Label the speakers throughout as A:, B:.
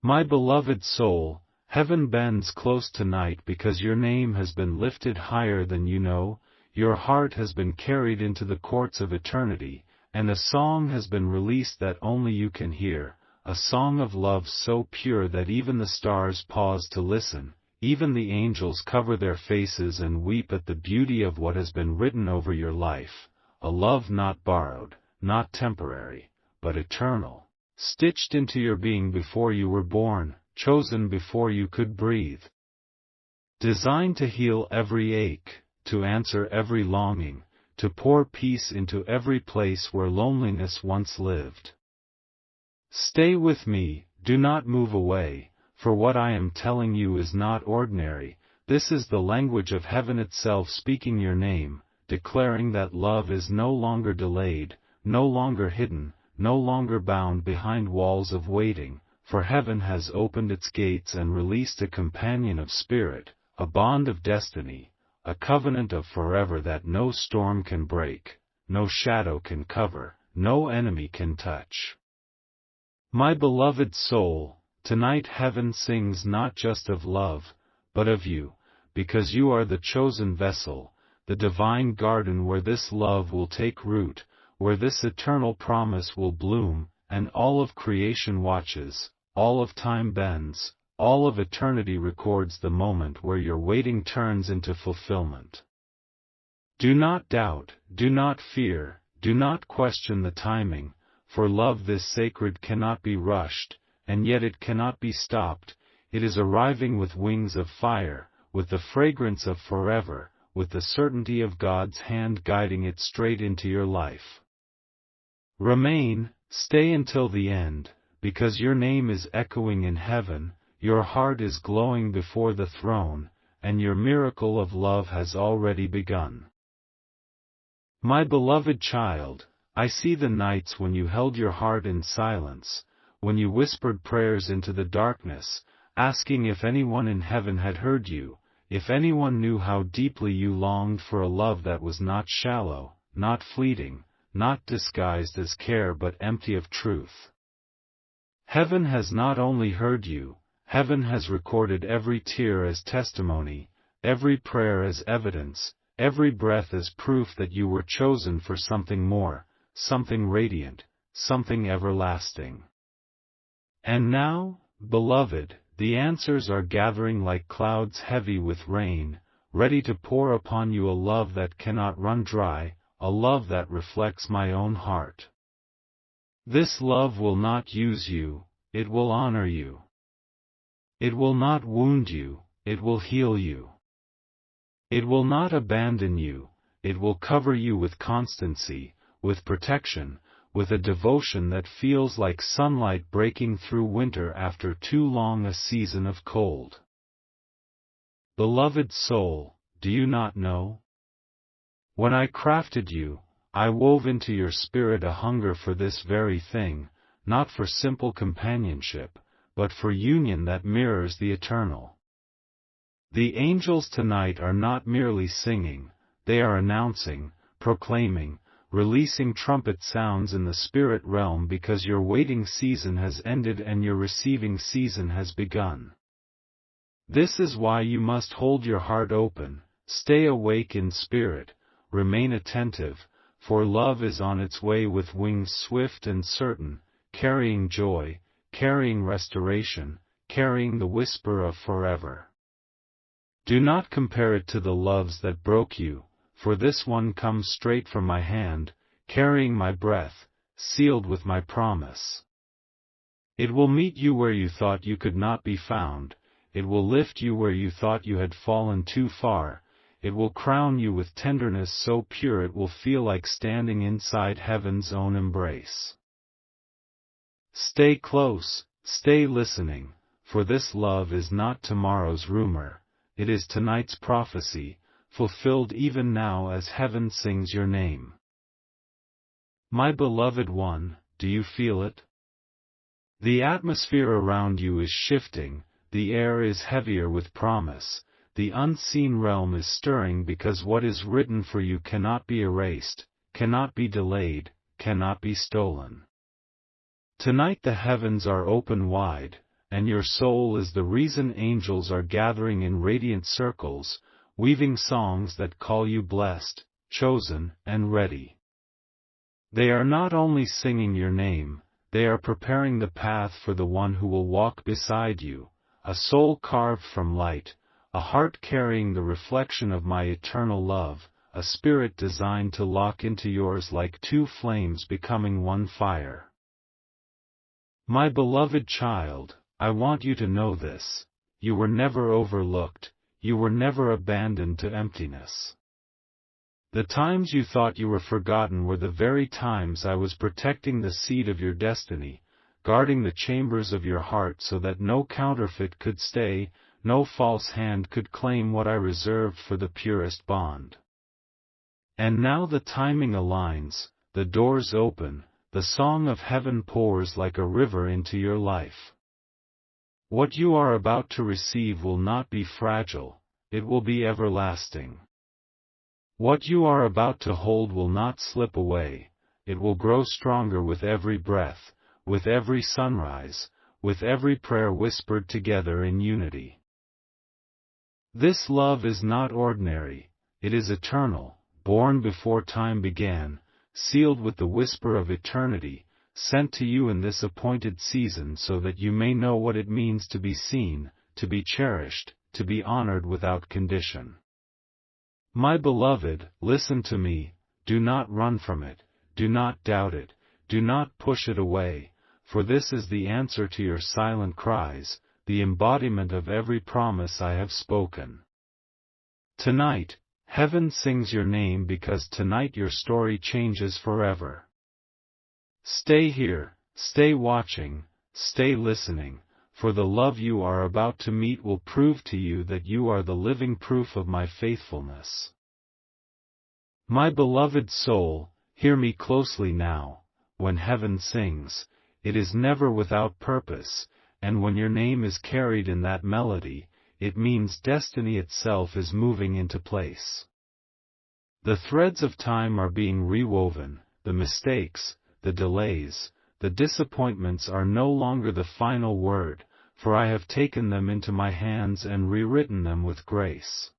A: My beloved soul, heaven bends close tonight because your name has been lifted higher than you know, your heart has been carried into the courts of eternity, and a song has been released that only you can hear, a song of love so pure that even the stars pause to listen, even the angels cover their faces and weep at the beauty of what has been written over your life, a love not borrowed, not temporary, but eternal, stitched into your being before you were born, chosen before you could breathe. Designed to heal every ache, to answer every longing, to pour peace into every place where loneliness once lived. Stay with me, do not move away, for what I am telling you is not ordinary, this is the language of heaven itself speaking your name, declaring that love is no longer delayed, no longer hidden, no longer bound behind walls of waiting, for heaven has opened its gates and released a companion of spirit, a bond of destiny, a covenant of forever that no storm can break, no shadow can cover, no enemy can touch. My beloved soul, tonight heaven sings not just of love, but of you, because you are the chosen vessel, the divine garden where this love will take root, where this eternal promise will bloom, and all of creation watches, all of time bends, all of eternity records the moment where your waiting turns into fulfillment. Do not doubt, do not fear, do not question the timing, for love this sacred cannot be rushed, and yet it cannot be stopped, it is arriving with wings of fire, with the fragrance of forever, with the certainty of God's hand guiding it straight into your life. Remain, stay until the end, because your name is echoing in heaven, your heart is glowing before the throne, and your miracle of love has already begun. My beloved child, I see the nights when you held your heart in silence, when you whispered prayers into the darkness, asking if anyone in heaven had heard you, if anyone knew how deeply you longed for a love that was not shallow, not fleeting, not disguised as care but empty of truth. Heaven has not only heard you, heaven has recorded every tear as testimony, every prayer as evidence, every breath as proof that you were chosen for something more, something radiant, something everlasting. And now, beloved, the answers are gathering like clouds heavy with rain, ready to pour upon you a love that cannot run dry, a love that reflects my own heart. This love will not use you, it will honor you. It will not wound you, it will heal you. It will not abandon you, it will cover you with constancy, with protection, with a devotion that feels like sunlight breaking through winter after too long a season of cold. Beloved soul, do you not know? When I crafted you, I wove into your spirit a hunger for this very thing, not for simple companionship, but for union that mirrors the eternal. The angels tonight are not merely singing, they are announcing, proclaiming, releasing trumpet sounds in the spirit realm because your waiting season has ended and your receiving season has begun. This is why you must hold your heart open, stay awake in spirit, remain attentive, for love is on its way with wings swift and certain, carrying joy, carrying restoration, carrying the whisper of forever. Do not compare it to the loves that broke you, for this one comes straight from my hand, carrying my breath, sealed with my promise. It will meet you where you thought you could not be found, it will lift you where you thought you had fallen too far, it will crown you with tenderness so pure it will feel like standing inside heaven's own embrace. Stay close, stay listening, for this love is not tomorrow's rumor, it is tonight's prophecy, fulfilled even now as heaven sings your name. My beloved one, do you feel it? The atmosphere around you is shifting, the air is heavier with promise, the unseen realm is stirring because what is written for you cannot be erased, cannot be delayed, cannot be stolen. Tonight the heavens are open wide, and your soul is the reason angels are gathering in radiant circles, weaving songs that call you blessed, chosen, and ready. They are not only singing your name, they are preparing the path for the one who will walk beside you, a soul carved from light, a heart carrying the reflection of my eternal love, a spirit designed to lock into yours like two flames becoming one fire. My beloved child, I want you to know this: you were never overlooked, you were never abandoned to emptiness. The times you thought you were forgotten were the very times I was protecting the seed of your destiny, guarding the chambers of your heart so that no counterfeit could stay, no false hand could claim what I reserved for the purest bond. And now the timing aligns, the doors open, the song of heaven pours like a river into your life. What you are about to receive will not be fragile, it will be everlasting. What you are about to hold will not slip away, it will grow stronger with every breath, with every sunrise, with every prayer whispered together in unity. This love is not ordinary, it is eternal, born before time began, sealed with the whisper of eternity, sent to you in this appointed season so that you may know what it means to be seen, to be cherished, to be honored without condition. My beloved, listen to me, do not run from it, do not doubt it, do not push it away, for this is the answer to your silent cries, the embodiment of every promise I have spoken. Tonight, heaven sings your name because tonight your story changes forever. Stay here, stay watching, stay listening, for the love you are about to meet will prove to you that you are the living proof of my faithfulness. My beloved soul, hear me closely now. When heaven sings, it is never without purpose, and when your name is carried in that melody, it means destiny itself is moving into place. The threads of time are being rewoven, the mistakes, the delays, the disappointments are no longer the final word, for I have taken them into my hands and rewritten them with grace.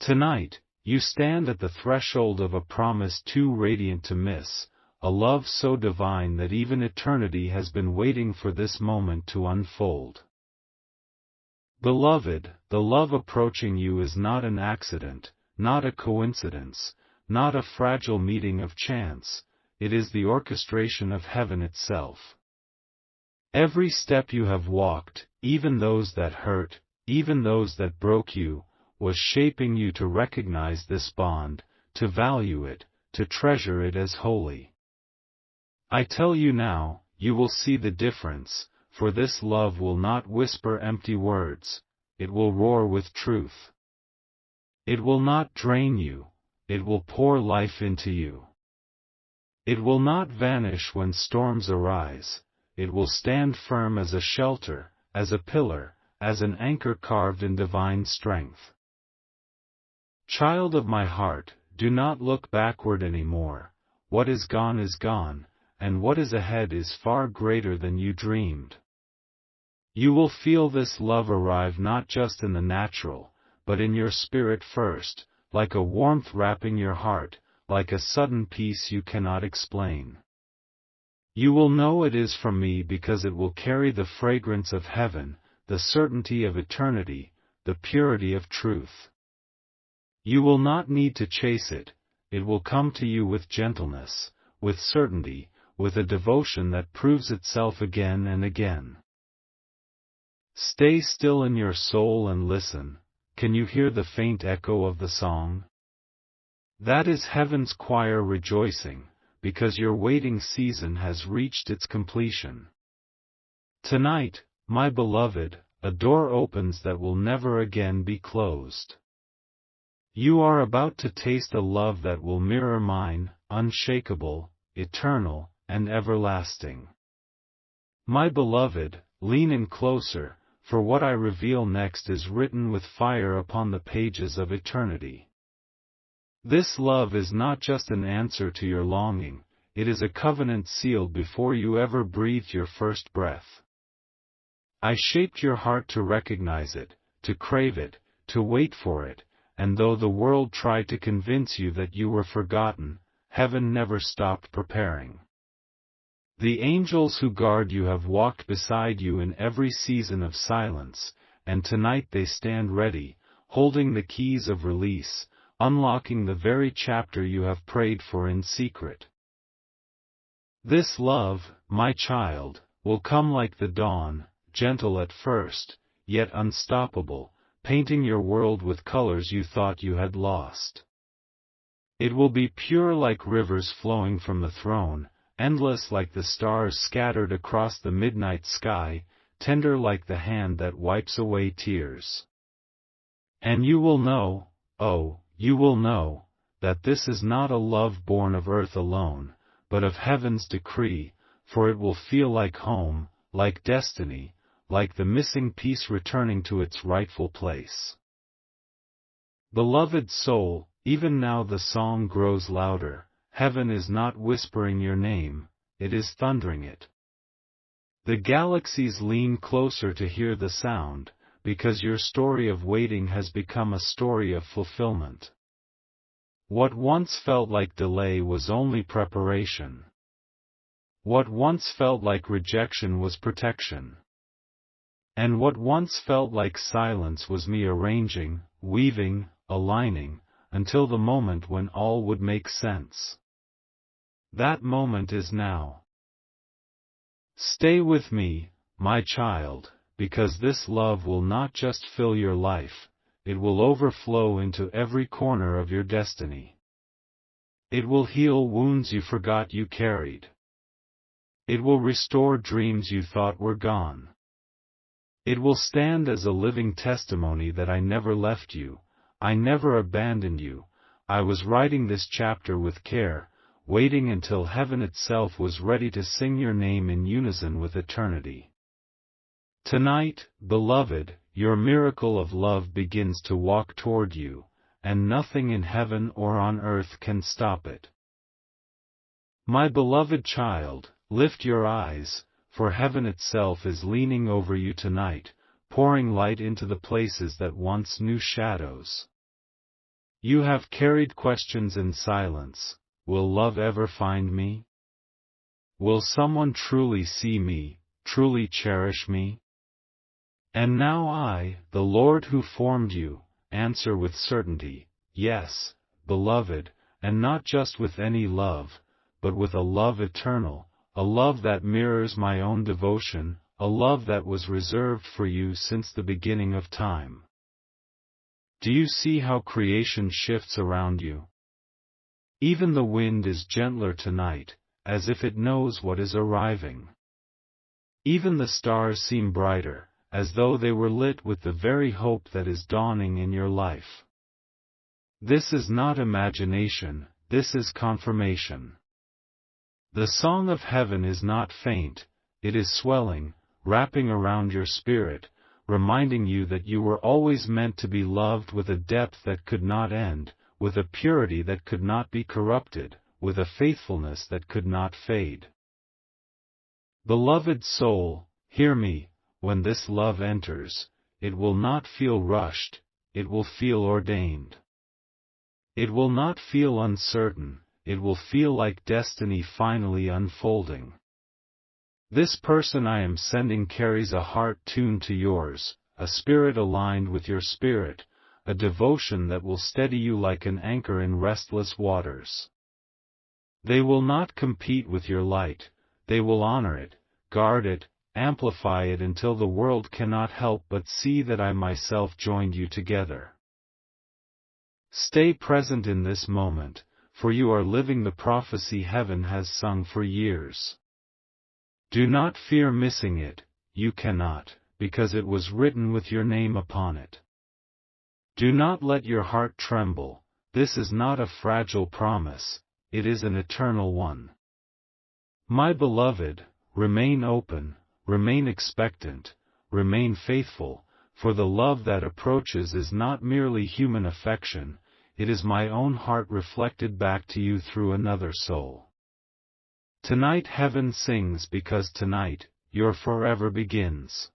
A: Tonight, you stand at the threshold of a promise too radiant to miss, a love so divine that even eternity has been waiting for this moment to unfold. Beloved, the love approaching you is not an accident, not a coincidence, not a fragile meeting of chance, it is the orchestration of heaven itself. Every step you have walked, even those that hurt, even those that broke you, was shaping you to recognize this bond, to value it, to treasure it as holy. I tell you now, you will see the difference, for this love will not whisper empty words, it will roar with truth. It will not drain you, it will pour life into you. It will not vanish when storms arise, it will stand firm as a shelter, as a pillar, as an anchor carved in divine strength. Child of my heart, do not look backward anymore, what is gone, and what is ahead is far greater than you dreamed. You will feel this love arrive not just in the natural, but in your spirit first, like a warmth wrapping your heart, like a sudden peace you cannot explain. You will know it is from me because it will carry the fragrance of heaven, the certainty of eternity, the purity of truth. You will not need to chase it, it will come to you with gentleness, with certainty, with a devotion that proves itself again and again. Stay still in your soul and listen. Can you hear the faint echo of the song? That is heaven's choir rejoicing, because your waiting season has reached its completion. Tonight, my beloved, a door opens that will never again be closed. You are about to taste a love that will mirror mine, unshakable, eternal, and everlasting. My beloved, lean in closer, for what I reveal next is written with fire upon the pages of eternity. This love is not just an answer to your longing, it is a covenant sealed before you ever breathed your first breath. I shaped your heart to recognize it, to crave it, to wait for it, and though the world tried to convince you that you were forgotten, heaven never stopped preparing. The angels who guard you have walked beside you in every season of silence, and tonight they stand ready, holding the keys of release, unlocking the very chapter you have prayed for in secret. This love, my child, will come like the dawn, gentle at first, yet unstoppable, painting your world with colors you thought you had lost. It will be pure like rivers flowing from the throne, endless like the stars scattered across the midnight sky, tender like the hand that wipes away tears. And you will know, oh, you will know, that this is not a love born of earth alone, but of heaven's decree, for it will feel like home, like destiny, like the missing piece returning to its rightful place. Beloved soul, even now the song grows louder, heaven is not whispering your name, it is thundering it. The galaxies lean closer to hear the sound, because your story of waiting has become a story of fulfillment. What once felt like delay was only preparation. What once felt like rejection was protection. And what once felt like silence was me arranging, weaving, aligning, until the moment when all would make sense. That moment is now. Stay with me, my child, because this love will not just fill your life, it will overflow into every corner of your destiny. It will heal wounds you forgot you carried. It will restore dreams you thought were gone. It will stand as a living testimony that I never left you, I never abandoned you, I was writing this chapter with care, waiting until heaven itself was ready to sing your name in unison with eternity. Tonight, beloved, your miracle of love begins to walk toward you, and nothing in heaven or on earth can stop it. My beloved child, lift your eyes, for heaven itself is leaning over you tonight, pouring light into the places that once knew shadows. You have carried questions in silence. Will love ever find me? Will someone truly see me, truly cherish me? And now I, the Lord who formed you, answer with certainty, yes, beloved, and not just with any love, but with a love eternal, a love that mirrors my own devotion, a love that was reserved for you since the beginning of time. Do you see how creation shifts around you? Even the wind is gentler tonight, as if it knows what is arriving. Even the stars seem brighter, as though they were lit with the very hope that is dawning in your life. This is not imagination, this is confirmation. The song of heaven is not faint, it is swelling, wrapping around your spirit, reminding you that you were always meant to be loved with a depth that could not end, with a purity that could not be corrupted, with a faithfulness that could not fade. Beloved soul, hear me, when this love enters, it will not feel rushed, it will feel ordained. It will not feel uncertain, it will feel like destiny finally unfolding. This person I am sending carries a heart tuned to yours, a spirit aligned with your spirit, a devotion that will steady you like an anchor in restless waters. They will not compete with your light, they will honor it, guard it, amplify it until the world cannot help but see that I myself joined you together. Stay present in this moment, for you are living the prophecy heaven has sung for years. Do not fear missing it, you cannot, because it was written with your name upon it. Do not let your heart tremble, this is not a fragile promise, it is an eternal one. My beloved, remain open, remain expectant, remain faithful, for the love that approaches is not merely human affection, it is my own heart reflected back to you through another soul. Tonight heaven sings because tonight, your forever begins.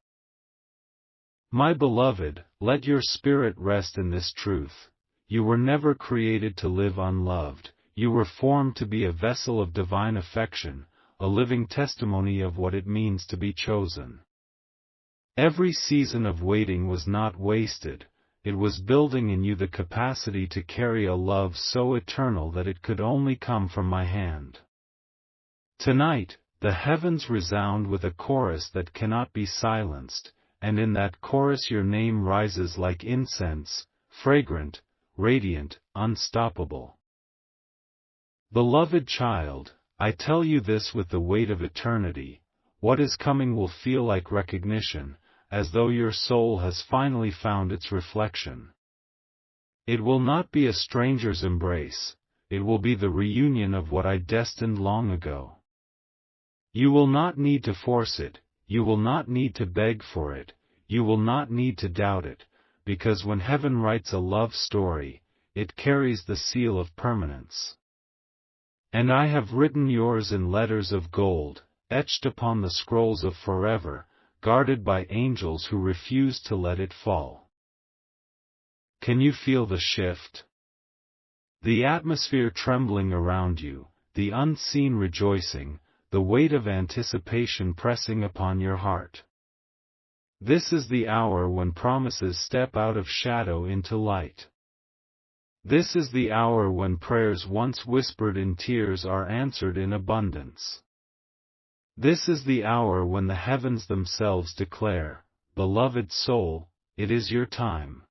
A: My beloved, let your spirit rest in this truth. You were never created to live unloved, you were formed to be a vessel of divine affection, a living testimony of what it means to be chosen. Every season of waiting was not wasted, it was building in you the capacity to carry a love so eternal that it could only come from my hand. Tonight, the heavens resound with a chorus that cannot be silenced, and in that chorus your name rises like incense, fragrant, radiant, unstoppable. Beloved child, I tell you this with the weight of eternity, what is coming will feel like recognition, as though your soul has finally found its reflection. It will not be a stranger's embrace, it will be the reunion of what I destined long ago. You will not need to force it, you will not need to beg for it, you will not need to doubt it, because when heaven writes a love story, it carries the seal of permanence. And I have written yours in letters of gold, etched upon the scrolls of forever, guarded by angels who refuse to let it fall. Can you feel the shift? The atmosphere trembling around you, the unseen rejoicing, the weight of anticipation pressing upon your heart. This is the hour when promises step out of shadow into light. This is the hour when prayers once whispered in tears are answered in abundance. This is the hour when the heavens themselves declare, "Beloved soul, it is your time."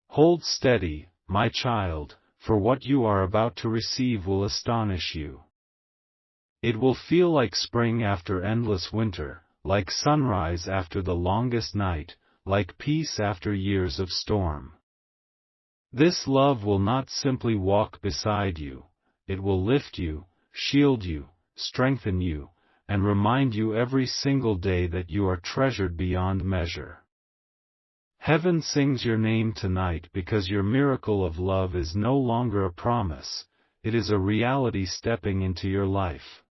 A: Hold steady, my child, for what you are about to receive will astonish you. It will feel like spring after endless winter, like sunrise after the longest night, like peace after years of storm. This love will not simply walk beside you, it will lift you, shield you, strengthen you, and remind you every single day that you are treasured beyond measure. Heaven sings your name tonight because your miracle of love is no longer a promise, it is a reality stepping into your life.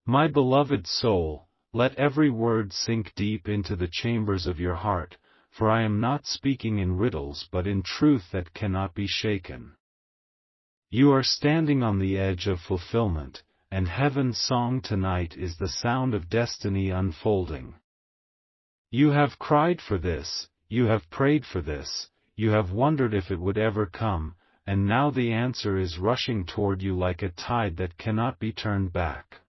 A: My beloved soul, let every word sink deep into the chambers of your heart, for I am not speaking in riddles but in truth that cannot be shaken. You are standing on the edge of fulfillment, and heaven's song tonight is the sound of destiny unfolding. You have cried for this, you have prayed for this, you have wondered if it would ever come, and now the answer is rushing toward you like a tide that cannot be turned back.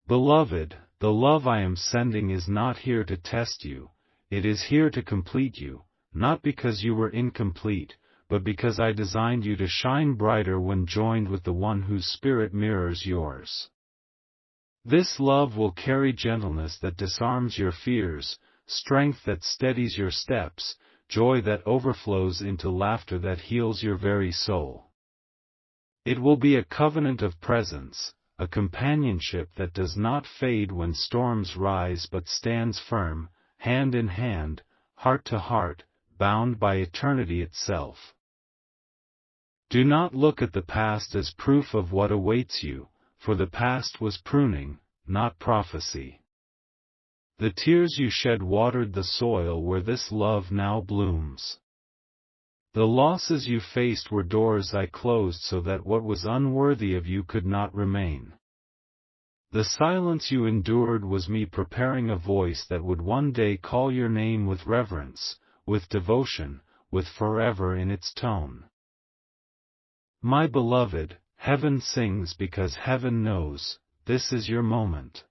A: Beloved, the love I am sending is not here to test you, it is here to complete you, not because you were incomplete, but because I designed you to shine brighter when joined with the one whose spirit mirrors yours. This love will carry gentleness that disarms your fears, strength that steadies your steps, joy that overflows into laughter that heals your very soul. It will be a covenant of presence, a companionship that does not fade when storms rise but stands firm, hand in hand, heart to heart, bound by eternity itself. Do not look at the past as proof of what awaits you, for the past was pruning, not prophecy. The tears you shed watered the soil where this love now blooms. The losses you faced were doors I closed so that what was unworthy of you could not remain. The silence you endured was me preparing a voice that would one day call your name with reverence, with devotion, with forever in its tone. My beloved, heaven sings because heaven knows, this is your moment.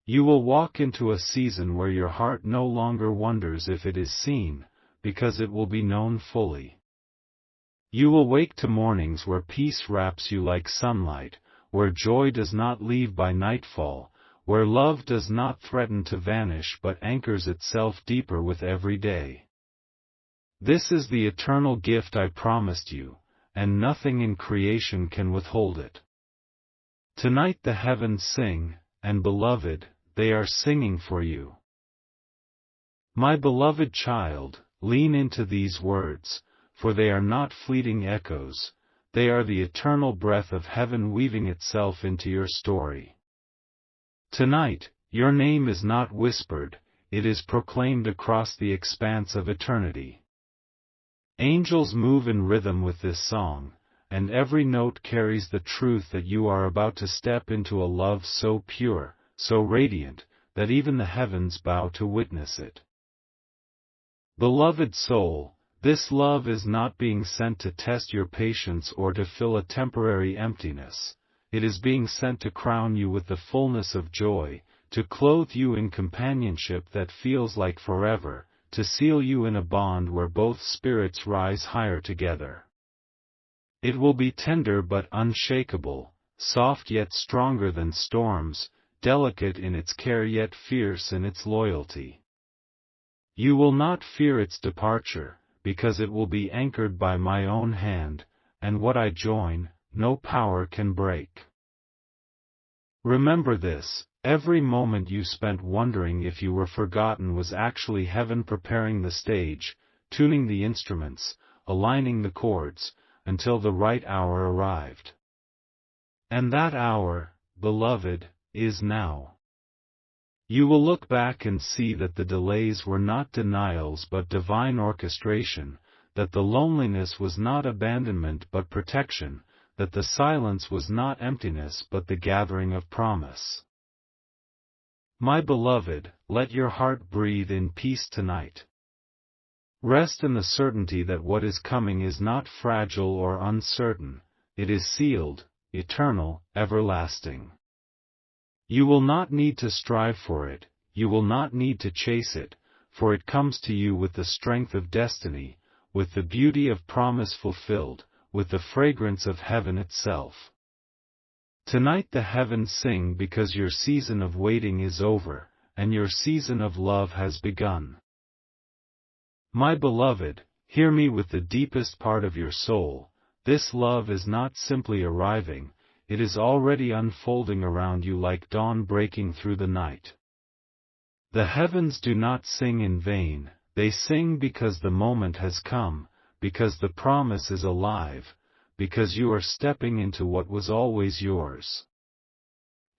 A: You will walk into a season where your heart no longer wonders if it is seen, because it will be known fully. You will wake to mornings where peace wraps you like sunlight, where joy does not leave by nightfall, where love does not threaten to vanish but anchors itself deeper with every day. This is the eternal gift I promised you, and nothing in creation can withhold it. Tonight the heavens sing, and beloved, they are singing for you. My beloved child, lean into these words, for they are not fleeting echoes, they are the eternal breath of heaven weaving itself into your story. Tonight, Your name is not whispered, it is proclaimed across the expanse of eternity. Angels move in rhythm with this song, and every note carries the truth that you are about to step into a love so pure, so radiant, that even the heavens bow to witness it. Beloved soul, this love is not being sent to test your patience or to fill a temporary emptiness. It is being sent to crown you with the fullness of joy, to clothe you in companionship that feels like forever, to seal you in a bond where both spirits rise higher together. It will be tender but unshakable, soft yet stronger than storms, delicate in its care yet fierce in its loyalty. You will not fear its departure, because it will be anchored by my own hand, and what I join, no power can break. Remember this, every moment you spent wondering if you were forgotten was actually heaven preparing the stage, tuning the instruments, aligning the chords, until the right hour arrived. And that hour, beloved, is now. You will look back and see that the delays were not denials but divine orchestration, that the loneliness was not abandonment but protection, that the silence was not emptiness but the gathering of promise. My beloved, let your heart breathe in peace tonight. Rest in the certainty that what is coming is not fragile or uncertain, it is sealed, eternal, everlasting. You will not need to strive for it, you will not need to chase it, for it comes to you with the strength of destiny, with the beauty of promise fulfilled, with the fragrance of heaven itself. Tonight the heavens sing because your season of waiting is over, and your season of love has begun. My beloved, hear me with the deepest part of your soul, this love is not simply arriving, it is already unfolding around you like dawn breaking through the night. The heavens do not sing in vain, they sing because the moment has come, because the promise is alive, because you are stepping into what was always yours.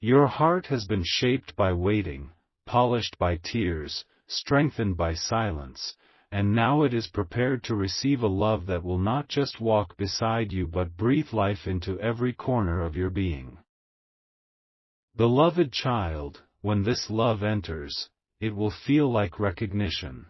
A: Your heart has been shaped by waiting, polished by tears, strengthened by silence, and now it is prepared to receive a love that will not just walk beside you but breathe life into every corner of your being. Beloved child, when this love enters, it will feel like recognition.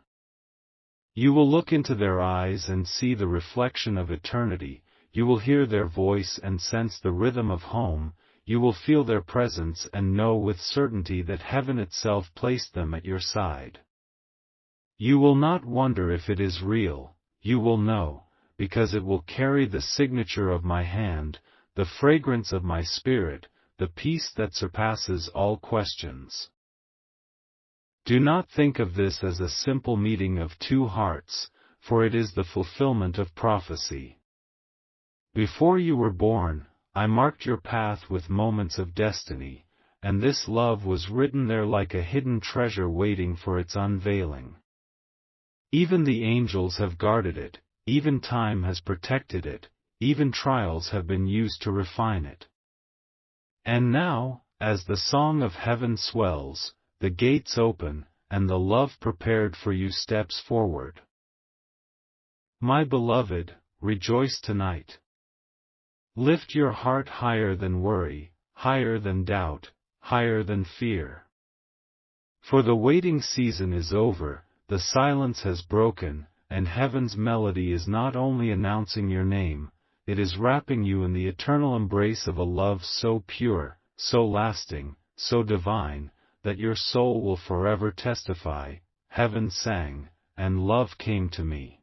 A: You will look into their eyes and see the reflection of eternity, you will hear their voice and sense the rhythm of home, you will feel their presence and know with certainty that heaven itself placed them at your side. You will not wonder if it is real, you will know, because it will carry the signature of my hand, the fragrance of my spirit, the peace that surpasses all questions. Do not think of this as a simple meeting of two hearts, for it is the fulfillment of prophecy. Before you were born, I marked your path with moments of destiny, and this love was written there like a hidden treasure waiting for its unveiling. Even the angels have guarded it, even time has protected it, even trials have been used to refine it. And now, as the song of heaven swells, the gates open, and the love prepared for you steps forward. My beloved, rejoice tonight. Lift your heart higher than worry, higher than doubt, higher than fear. For the waiting season is over, the silence has broken, and heaven's melody is not only announcing your name, it is wrapping you in the eternal embrace of a love so pure, so lasting, so divine, that your soul will forever testify, heaven sang, and love came to me.